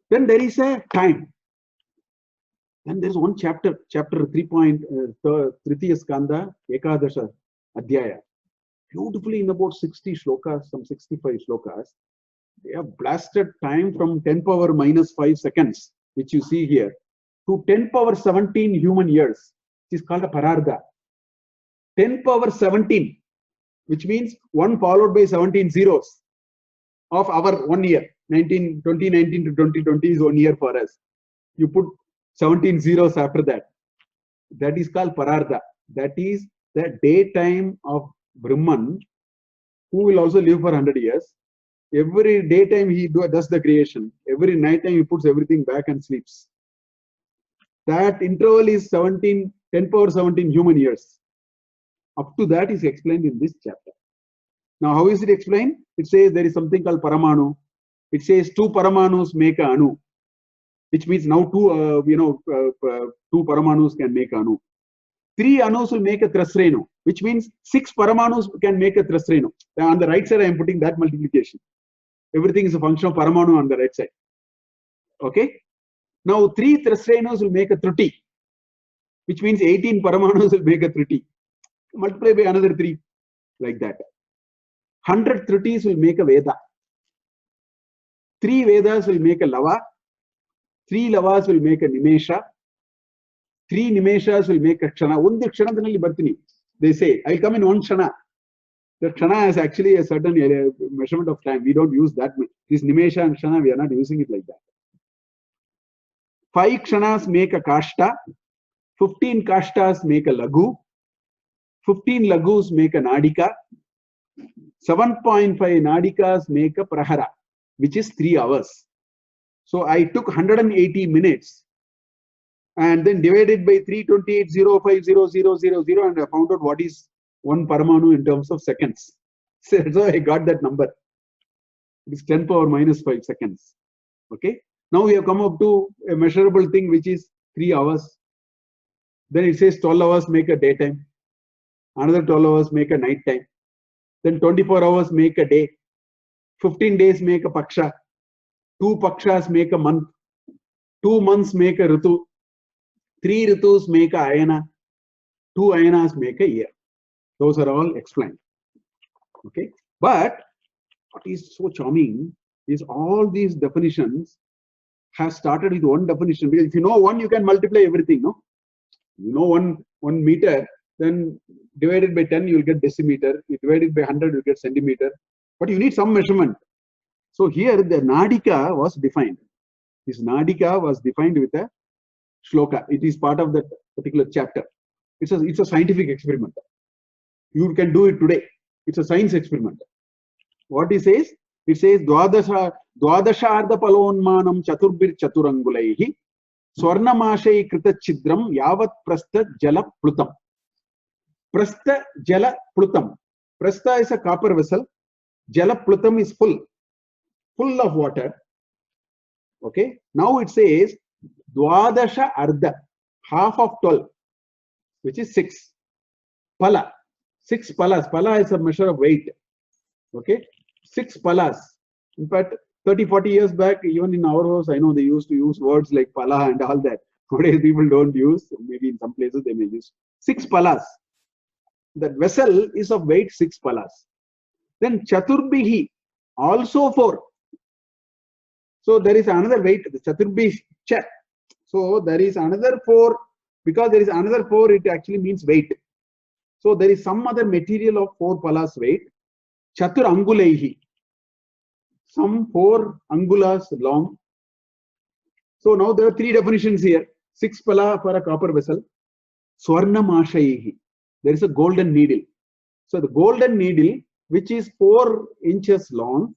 Then there is a time. And there is one chapter, chapter 3. Tritiya Skanda, Ekadasha Adhyaya. Beautifully in about 60 shlokas, some 65 shlokas, they have blasted time from 10 power minus 5 seconds, which you see here, to 10 power 17 human years, which is called a pararda. 10 power 17, which means 1 followed by 17 zeros of our 1 year. 2019 to 2020 is 1 year for us. You put 17 zeros after that. That is called pararda. That is the daytime of Brahman, who will also live for 100 years. Every daytime he does the creation. Every nighttime he puts everything back and sleeps. That interval is 10 power 17 human years. Up to that is explained in this chapter. Now, how is it explained? It says there is something called Paramanu. It says 2 Paramanus make a Anu, which means now 2 Paramanus can make Anu. 3 Anus will make a Trasrenu, which means 6 Paramanus can make a Trasrenu. On the right side, I am putting that multiplication. Everything is a function of Paramanu on the right side. Okay. Now 3 Trasrenus will make a Truti, which means 18 Paramanus will make a Truti. Multiply by another 3, like that. 100 Trutis will make a Veda. 3 Vedas will make a Lava. 3 Lavas will make a Nimesha. 3 Nimeshas will make a Kshana. One Kshanadhanalli Bhartini. They say, I'll come in 1 Kshana. The Kshana is actually a certain measurement of time. We don't use that. This Nimesha and Kshana, we are not using it like that. 5 Kshanas make a Kashta. 15 Kashtas make a Lagu. 15 Lagus make a Nadika. 7.5 Nadikas make a Prahara, which is 3 hours. So I took 180 minutes and then divided by 328.050000 and I found out what is 1 Paramanu in terms of seconds. So I got that number. It is 10 power minus 5 seconds. Okay. Now we have come up to a measurable thing which is 3 hours. Then it says 12 hours make a daytime. Another 12 hours make a night time. Then 24 hours make a day. 15 days make a Paksha. 2 Pakshas make a month. 2 months make a Ritu. 3 Ritus make a Ayana. 2 Ayanas make a year. Those are all explained. Okay. But what is so charming is all these definitions have started with one definition. Because if you know one, you can multiply everything. No? You know one meter, then divided by 10, you will get decimeter. You divide it by 100, you will get centimeter. But you need some measurement. So here the Nadika was defined. This Nadika was defined with a shloka. It is part of that particular chapter. It's a scientific experiment. You can do it today. It's a science experiment. What it says? It says Dwadasha Arda Palonmanam Chaturbir Chaturangulaihi Swarnamashay Krita Chidram Yavat Prastha Jala Plutam. Prastha Jala Plutam. Prastha is a copper vessel. Jala Plutam is full of water. Okay. Now it says Dwadasha Arda, half of 12, which is 6. Pala. 6 palas. Pala is a measure of weight. Okay. 6 palas. In fact, 30-40 years back, even in our house, I know they used to use words like pala and all that. Today people don't use. Maybe in some places they may use 6 palas. That vessel is of weight 6 palas. Then Chaturbihi, also 4. So there is another weight, the Chaturbihi cha. So there is another 4. Because there is another 4, it actually means weight. So there is some other material of 4 palas weight. Chatur Angulaihi. Some 4 angulas long. So now there are 3 definitions here. 6 pala for a copper vessel. Swarna Mashaihi. There is a golden needle. So the golden needle, which is 4 inches long,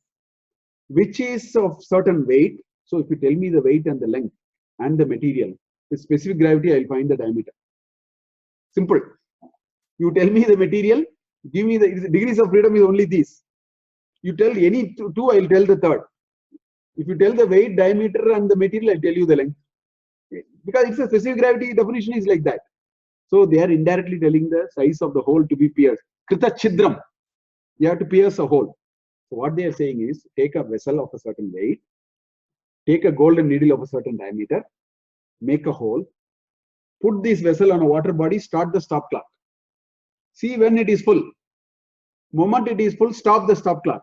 which is of certain weight. So if you tell me the weight and the length and the material, with specific gravity, I will find the diameter. Simple. You tell me the material, give me the degrees of freedom is only these. You tell any 2, I will tell the third. If you tell the weight, diameter and the material, I will tell you the length. Because it's a specific gravity definition is like that. So they are indirectly telling the size of the hole to be pierced. Krita Chidram. You have to pierce a hole. So what they are saying is, take a vessel of a certain weight, take a golden needle of a certain diameter, make a hole, put this vessel on a water body, start the stop clock. See when it is full. Moment it is full, stop the stop clock.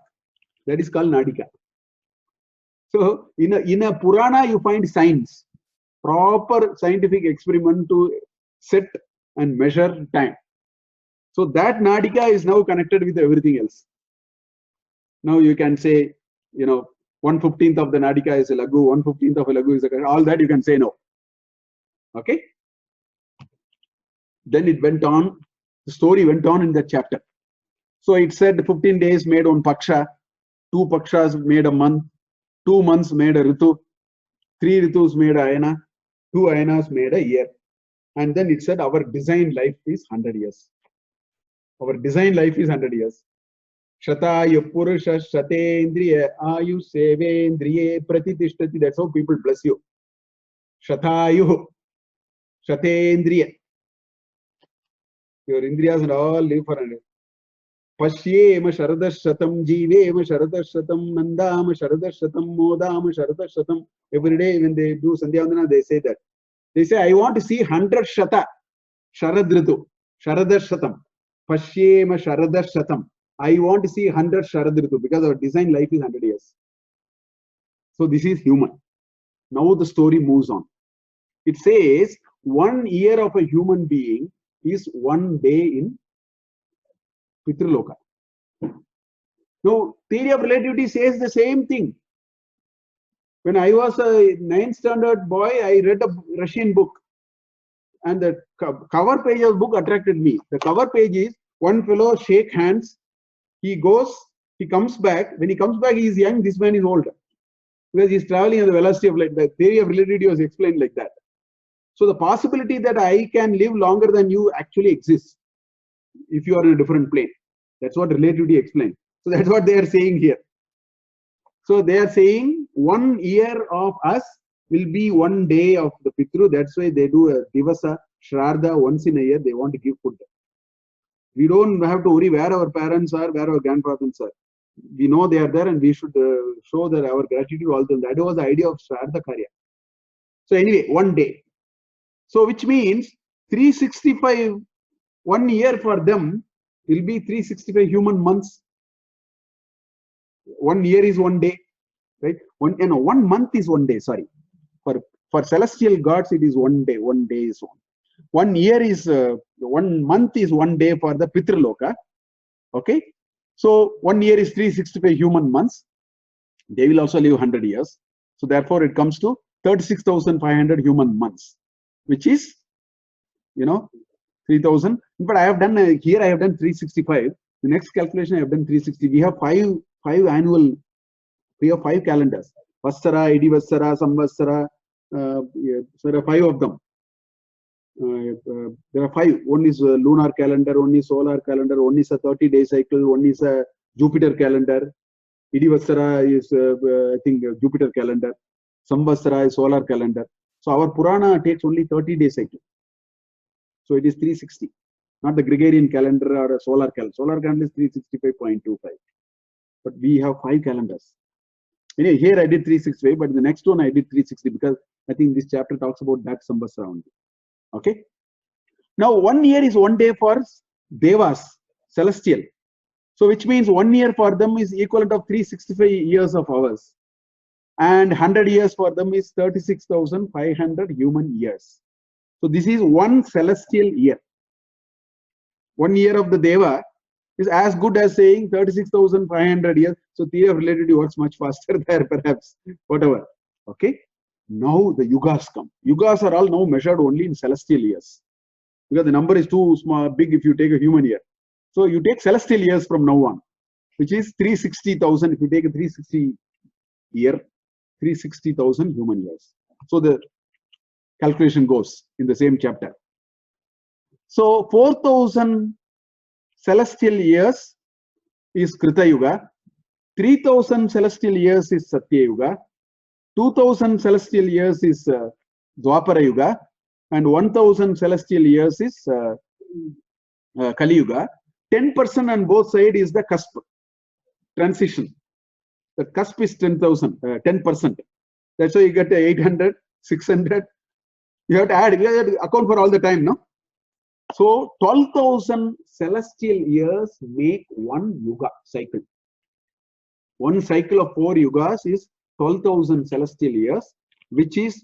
That is called Nadika. So in a Purana, you find signs, proper scientific experiment to set and measure time. So that Nadika is now connected with everything else. Now you can say, 1/15 of the Nadika is a Lagu, 1/15 of a Lagu is a, all that you can say no. Okay. Then it went on, the story went on in that chapter. So it said 15 days made one Paksha, 2 Pakshas made a month, 2 months made a Ritu, 3 Ritus made a Ayana, 2 Ayanas made a year. And then it said our design life is 100 years. Our design life is 100 years. Shatayu Purusha Shatendriya Ayu Sevendriye Pratitishthati. That's how people bless you. Shatayu Shatendriya. Your Indriyas and all live for 100. Pashyema Sharadashatam Jivema Sharadashatam Nandama Sharadashatam Modama Sharadashatam. Every day when they do Sandhyavandana, they say that. They say, I want to see 100 Shata Sharadritu. Sharadashatam. Pashyema Sharadashatam. I want to see 100 Sharadritu because our design life is 100 years. So this is human. Now the story moves on. It says 1 year of a human being is 1 day in Pitraloka. Now, theory of relativity says the same thing. When I was a 9th standard boy, I read a Russian book. And the cover page of the book attracted me. The cover page is one fellow shake hands. He goes, he comes back. When he comes back, he is young. This man is old. Because he is traveling at the velocity of light. The theory of relativity was explained like that. So the possibility that I can live longer than you actually exists if you are in a different plane. That's what relativity explains. So that's what they are saying here. So they are saying 1 year of us will be 1 day of the Pitru. That's why they do a Divasa Shraddha once in a year. They want to give food. We don't have to worry where our parents are, where our grandparents are. We know they are there and we should show that our gratitude all them. That was the idea of Shraddha Karya. So anyway, 1 day. So which means 365, 1 year for them will be 365 human months. 1 year is 1 day, right? 1 month is 1 day, sorry. For celestial gods, it is 1 day. 1 day is 1 year is 1 month is 1 day for the Pitraloka. Okay. So 1 year is 365 human months. They will also live 100 years. So therefore it comes to 36,500 human months, which is, 3,000. But I have done here, I have done 365. The next calculation I have done 360. We have five annual, we have 5 calendars. Vassara, Idivassara, Samvassara, there are 5 of them. There are 5. One is a lunar calendar, one is solar calendar, one is a 30-day cycle, one is a Jupiter calendar. Idivassara is, I think, Jupiter calendar. Samvassara is solar calendar. So our Purana takes only 30-day cycle. So it is 360, not the Gregorian calendar or a solar calendar. Solar calendar is 365.25. But we have 5 calendars. Anyway, here I did 365, but the next one I did 360 because I think this chapter talks about that Samvassara only. Okay. Now 1 year is 1 day for Devas, celestial. So which means 1 year for them is equivalent of 365 years of ours. And 100 years for them is 36,500 human years. So this is 1 celestial year. 1 year of the Deva is as good as saying 36,500 years. So theory of relativity works much faster there, perhaps, whatever. Okay. Now the yugas come. Yugas are all now measured only in celestial years. Because the number is too small, big if you take a human year. So you take celestial years from now on, which is 360,000. If you take a 360 year, 360,000 human years. So the calculation goes in the same chapter. So 4,000 celestial years is Krita Yuga, 3,000 celestial years is Satya Yuga, 2,000 celestial years is Dwapara Yuga, and 1,000 celestial years is Kali Yuga. 10% on both sides is the cusp, transition. The cusp is 10,000, 10%. That's why you get 800, 600. You have to add, you have to account for all the time, no? So 12,000 celestial years make one yuga cycle. One cycle of 4 yugas is 12,000 celestial years, which is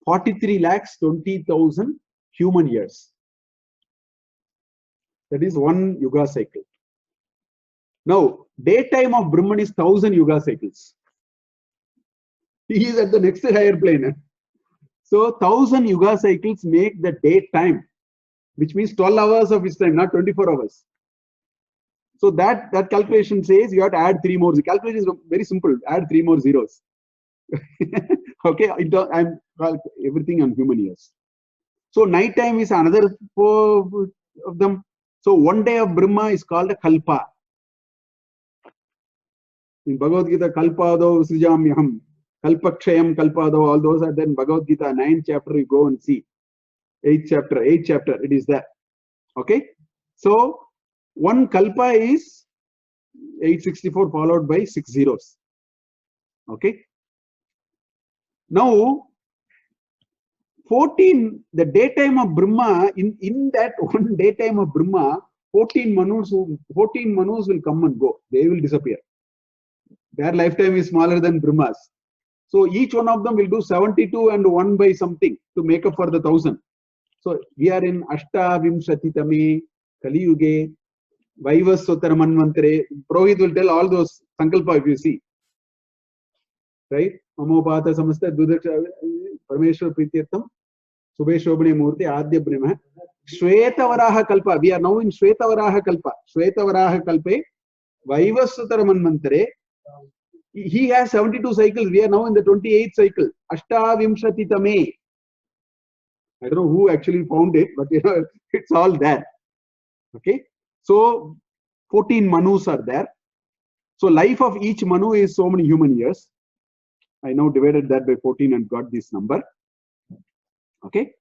43,20,000 human years. That is one yuga cycle. Now, daytime of Brahman is 1,000 yuga cycles. He is at the next higher plane. So 1,000 yuga cycles make the daytime, which means 12 hours of his time, not 24 hours. So that calculation says you have to add 3 more. The calculation is very simple. Add 3 more zeros. Okay, I'm everything on human years. So night time is another 4 of them. So one day of Brahma is called a kalpa. In Bhagavad Gita, kalpado srijamyaham, kalpakshayam kalpado, all those are there in Bhagavad Gita, 9th chapter, you go and see. 8th chapter, it is there. Okay, so one kalpa is 864 followed by 6 zeros. Okay. Now 14, the daytime of Brahma, in that one daytime of Brahma, 14 manus will come and go. They will disappear. Their lifetime is smaller than Brahma's. So each one of them will do 72 and 1 by something to make up for the 1,000. So we are in Ashtavimshatitame Kali Yuge, Vaivasvatara Manvantare. Purohit will tell all those sankalpa if you see. Right? Amopata Samasta Dudaksha Parameshwar Prityartham Subheshobhane Murti Adya Brahma Shvetavaraha Kalpa. We are now in Shvetavaraha Kalpa. Shvetavaraha Kalpe Vaivasvatara Manvantare. He has 72 cycles. We are now in the 28th cycle. Ashtavimshatitame. I don't know who actually found it, but you know, it's all there. Okay. So 14 manus are there. So life of each manu is so many human years. I now divided that by 14 and got this number. Okay.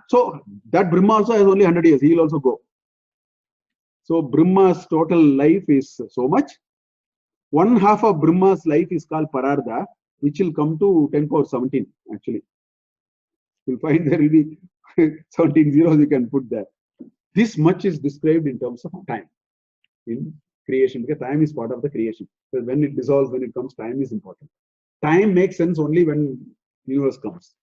So that Brahma also has only 100 years. He will also go. So Brahma's total life is so much. 1/2 of Brahma's life is called Pararda, which will come to 10 power 17 actually. You'll find there will be 17 zeros you can put there. This much is described in terms of time in creation, because time is part of the creation. So when it dissolves, when it comes, time is important. Time makes sense only when universe comes.